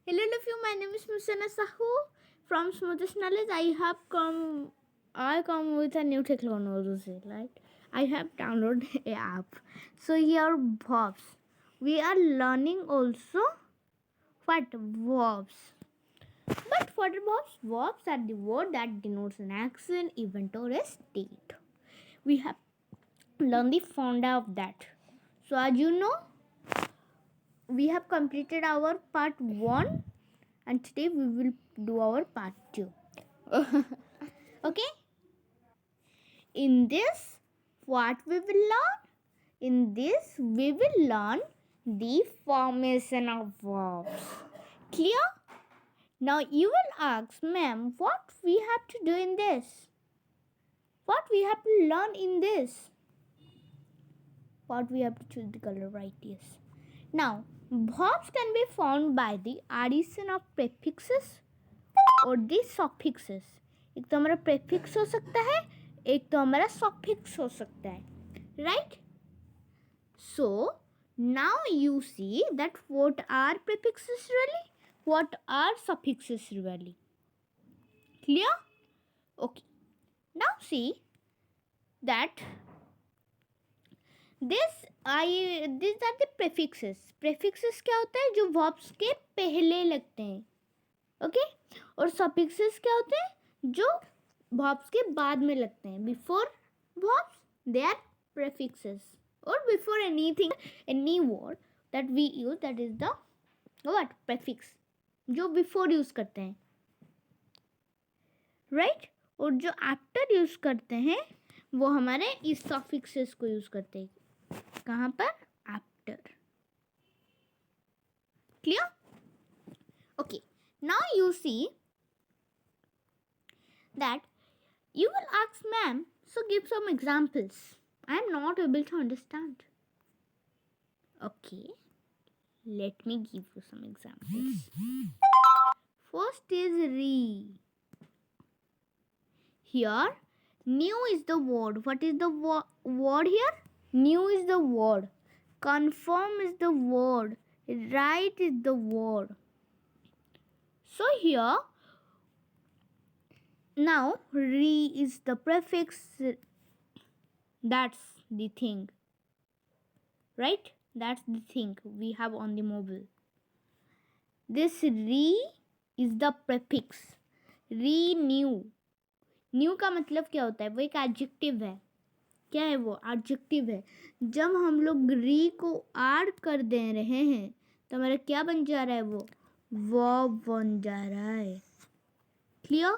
Hello, love you. My name is Musana Sahu from Smoothest Knowledge. I come with a new technology, right? I have downloaded a app. So here, verbs. We are learning also what verbs. But what are verbs? Verbs are the word that denotes an action, event, or a state. We have learned the founder of that. So as you know, we have completed our part 1 and today we will do our part 2. Okay, in this what we will learn? In this we will learn the formation of verbs. Clear? Now you will ask, ma'am, what we have to do in this? What we have to learn in this? What we have to choose the color, right? Yes. Now verbs can be formed by the addition of prefixes और दी सॉफिक्सेस. एक तो हमारा prefix हो सकता है, एक तो हमारा सॉफिक्स हो सकता है, right? So now you see that what are prefixes really, what are suffixes really. Clear? Okay, now see that this are the prefixes. Prefixes क्या होता है? जो वर्ब्स के पहले लगते हैं. ओके, और सफिक्सेस क्या होते हैं? जो verbs के बाद में लगते हैं. Before verbs they are prefixes, or before anything, any word that we use, that is the what? Prefix. जो before यूज करते हैं, right? और जो after यूज करते हैं वो हमारे इस suffixes को यूज करते हैं. कहाँ पर? after. Clear? Okay, now you see that you will ask, ma'am, so give some examples. I am not able to understand. Okay, let me give you some examples. First is re. Here, new is the word. What is the word here? New is the word. Confirm is the word. Right is the word. So here, now re is the prefix. That's the thing, right? That's the thing we have on the mobile. This re is the prefix. Renew. New का मतलब क्या होता है? वो एक adjective है. क्या है वो? एडजेक्टिव है. जब हम लोग री को ऐड कर दे रहे हैं तो हमारा क्या बन जा रहा है? वो वर्ब बन जा रहा है. क्लियर?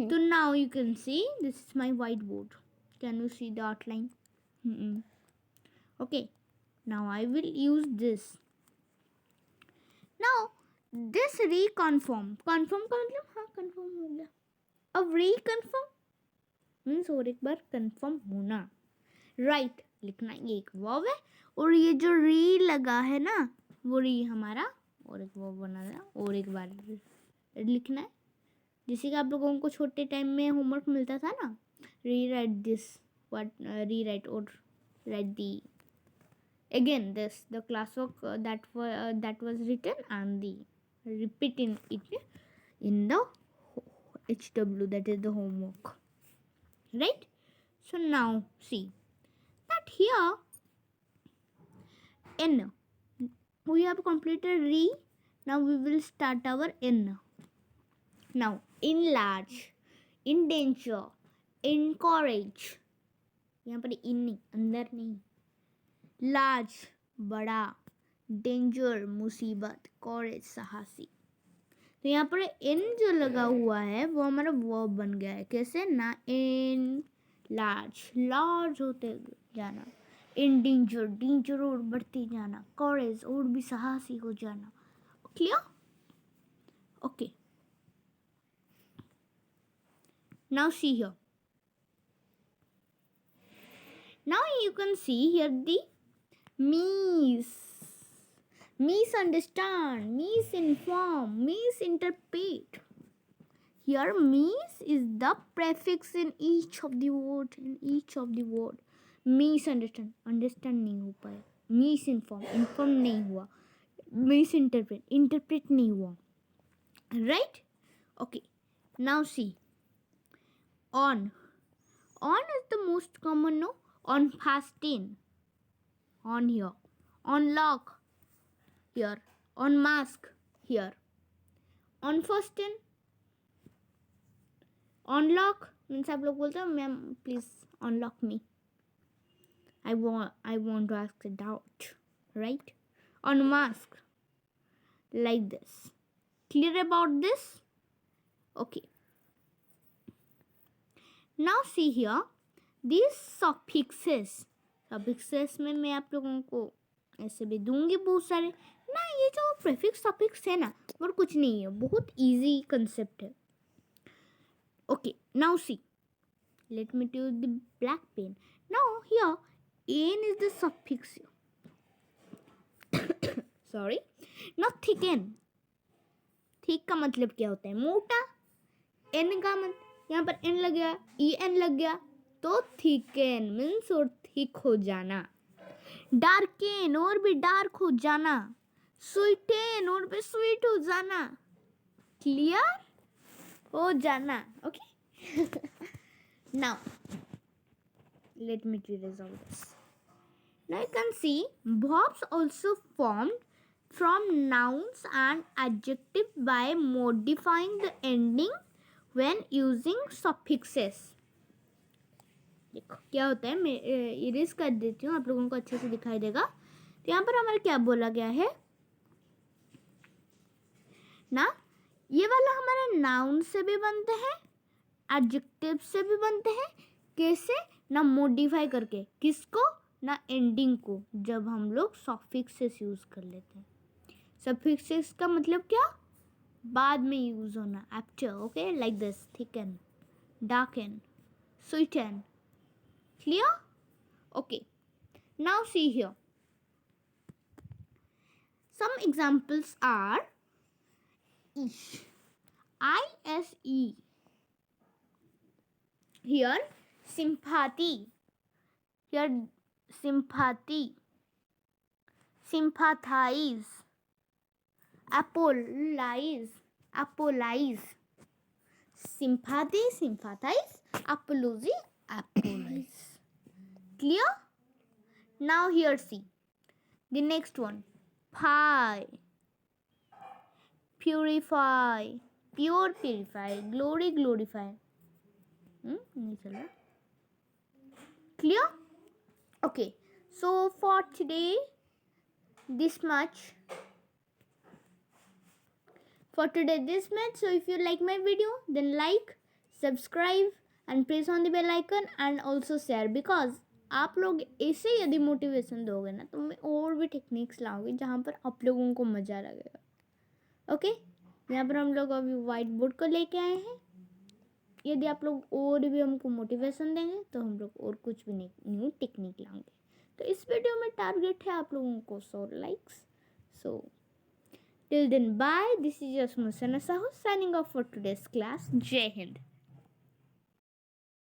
तो now you can see this is my white board. Can you see the outline? Okay, now I will use this. Now this reconfirm. Confirm का मतलब हाँ confirm हो गया. अब reconfirm मीन्स और एक बार confirm होना. Right लिखना ये एक verb है और ये जो re लगा है ना वो re हमारा और एक verb बना है और एक बार लिखना है. जैसे कि आप लोगों को छोटे टाइम में होमवर्क मिलता था ना, rewrite this, what rewrite or write the again this the classwork that was written and the repeat in it in the HW, that is the homework, right? So now see that here n we have completed re. Now we will start our n. Now enlarge, endanger, encourage. यहाँ पर इन नहीं, अंदर नहीं. Large बड़ा, danger मुसीबत, कॉरेज साहसी. तो यहाँ पर इन जो लगा हुआ है वो हमारा वर्ब बन गया है. कैसे ना? इन लार्ज, लार्ज होते जाना, इन डेंजर, डेंजर और बढ़ते जाना, कॉरेज और भी साहसी हो जाना. Clear? Okay, now see here. Now you can see here the misunderstand, misinform, misinterpret. Here mis is the prefix in each of the word. Misunderstand, understand नहीं हो पाया. Misinform, inform नहीं हुआ. मिस इंटरप्रेट नहीं हुआ, right? Okay, now C on is the most common, no? On fasten, on here, on lock here, on mask here, on fasten, on lock means आप लोग बोलते हो ma'am please unlock me, I want to ask a doubt, right? On mask like this. Clear about this? Okay, now see here these suffixes में मैं आप लोगों को ऐसे भी दूंगी बहुत सारे ना. ये जो प्रीफिक्स सफिक्स है ना वो कुछ नहीं है, बहुत इजी कंसेप्ट है. Okay, now see, let me use the black pen. Now here en is the suffix, sorry, not thicken. Thick का मतलब क्या होता है? मोटा. एन का मतलब यहाँ पर एन लग गया, ई एन लग गया तो थिकन मीन्स और थिक हो जाना. डार्कन और भी डार्क हो जाना. स्वीटन और भी स्वीट हो जाना. क्लियर हो जाना. Okay, now let me resolve this. Now you can see verbs also formed from nouns and adjectives by modifying the ending when using suffixes. देखो क्या होता है, मैं इरेज कर देती हूँ, आप लोगों को अच्छे से दिखाई देगा. तो यहाँ पर हमारा क्या बोला गया है ना, ये वाला हमारे नाउन से भी बनते हैं, एडजेक्टिव से भी बनते हैं. कैसे ना? मॉडिफाई करके. किसको? ना एंडिंग को, जब हम लोग सफिक्सेस यूज कर लेते हैं. सफिक्सेस का मतलब क्या? बाद में यूज होना, after. Okay, like this, thicken, darken, Sutton. Clear? Okay, now see here. Some examples are ish, I-S-E. Here sympathy, here sympathy, sympathize, apologize, apologize, sympathy, sympathize, apology, apologize. Clear? Now here see the next one. Pie, purify, pure purify, glory glorify. नहीं चला. Clear? Okay, so for today this much. So if you like my video, then like, subscribe and press on the bell icon and also share, because आप लोग ऐसे यदि motivation दोगे ना तो मैं और भी टेक्निक्स लाऊंगी जहाँ पर आप लोगों को मज़ा लगेगा. ओके, यहाँ पर हम लोग अभी वाइट बोर्ड को लेके आए हैं. यदि आप लोग और भी हमको मोटिवेशन देंगे तो हम लोग और कुछ भी न्यू टेक्निक लाएंगे. तो इस वीडियो में टारगेट है आप लोगों को 100 likes. So till then bye. This is your Smriti Sahu signing off for today's class. जय हिंद.